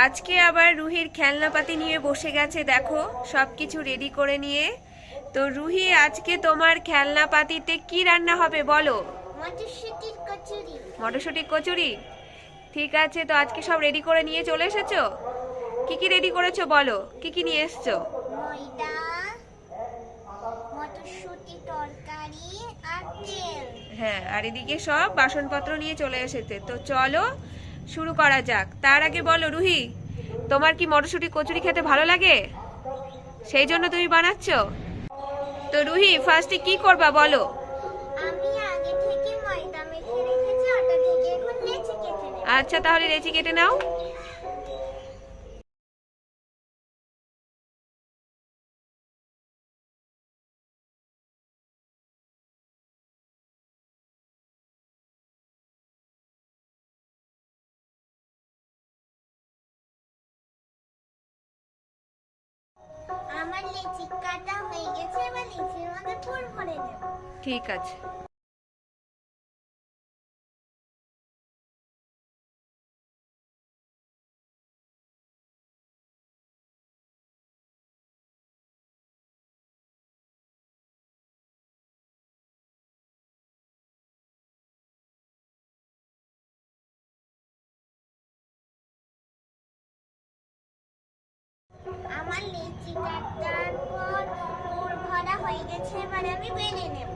আজকে আবার রুহির খেলনাপাতি নিয়ে বসে গেছে, দেখো সবকিছু রেডি করে নিয়ে। তো রুহি, আজকে তোমার খেলনাপাতিতে কি রান্না হবে বলো? মটরশুঁটির কচুরি। মটরশুঁটির কচুরি, ঠিক আছে। তো আজকে সব রেডি করে নিয়ে চলে এসেছো? কি কি রেডি করেছো বলো, কি কি নিয়ে এসেছো? ময়দা, মটরশুঁটি তরকারি আর তেল। হ্যাঁ, আর এদিকে সব বাসনপত্র নিয়ে চলে এসেছে। তো চলো শুরু করা যাক। তার আগে বলো রুহি, তোমার কি মটরশুঁটি কচুরি খেতে ভালো লাগে? সেই জন্য তুমি বানাচ্ছো? তো রুহি, ফার্স্টে কি করবা বলো? আমি আগে থেকে ময়দা মেখে রেখেছি, ওটা থেকে এখন লেচি কেটে নেব। আচ্ছা, তাহলে লেচি কেটে নাও। আমার লেচি কাটা হয়ে গেছে, এবার লেচির মধ্যে পুর ভরে দেব। ঠিক আছে। আমার লেচি কাটার পর পুর ভরা হয়ে গেছে, এবার আমি বেলে নেব।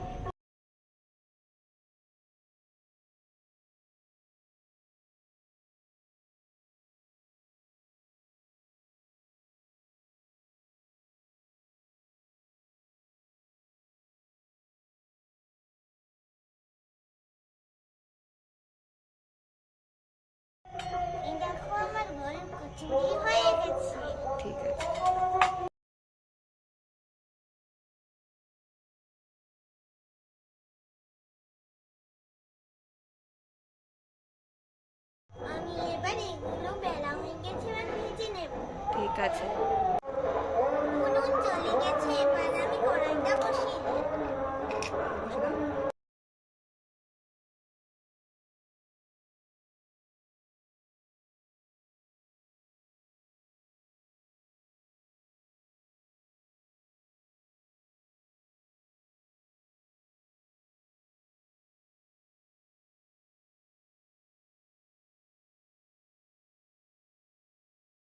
এই দেখো আমার গোল কচুরি হয়ে গেছে। ঠিক আছে। আমি এবার এগুলো বেলা হয়ে গেছে, এবার ভেজে নেব। ঠিক আছে। উনুন জ্বলে গেছে, এবার আমি কড়াইটা বসিয়ে দেব।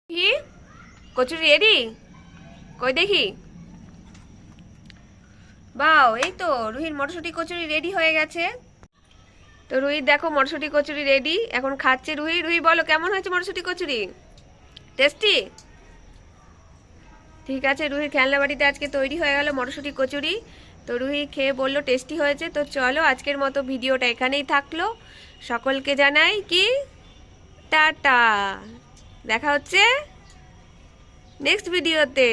কি, কচুরি রেডি? কই দেখি। বাও, এই তো রুহির মটরশুঁটি কচুরি রেডি হয়ে গেছে। তো রুহি দেখো, মটরশুঁটি কচুরি রেডি, এখন খাচ্ছে রুহি। রুহি বলো, কেমন হয়েছে মটরশুঁটি কচুরি? টেস্টি? ঠিক আছে, রুহির খেলনা বাটিতে আজকে তৈরি হয়ে গেল মটরশুঁটি কচুরি। তো রুহি খেয়ে বললো টেস্টি হয়েছে। তো চলো, আজকের মতো ভিডিওটা এখানেই থাকলো। সকলকে জানাই কি টাটা। দেখা হচ্ছে নেক্সট ভিডিওতে।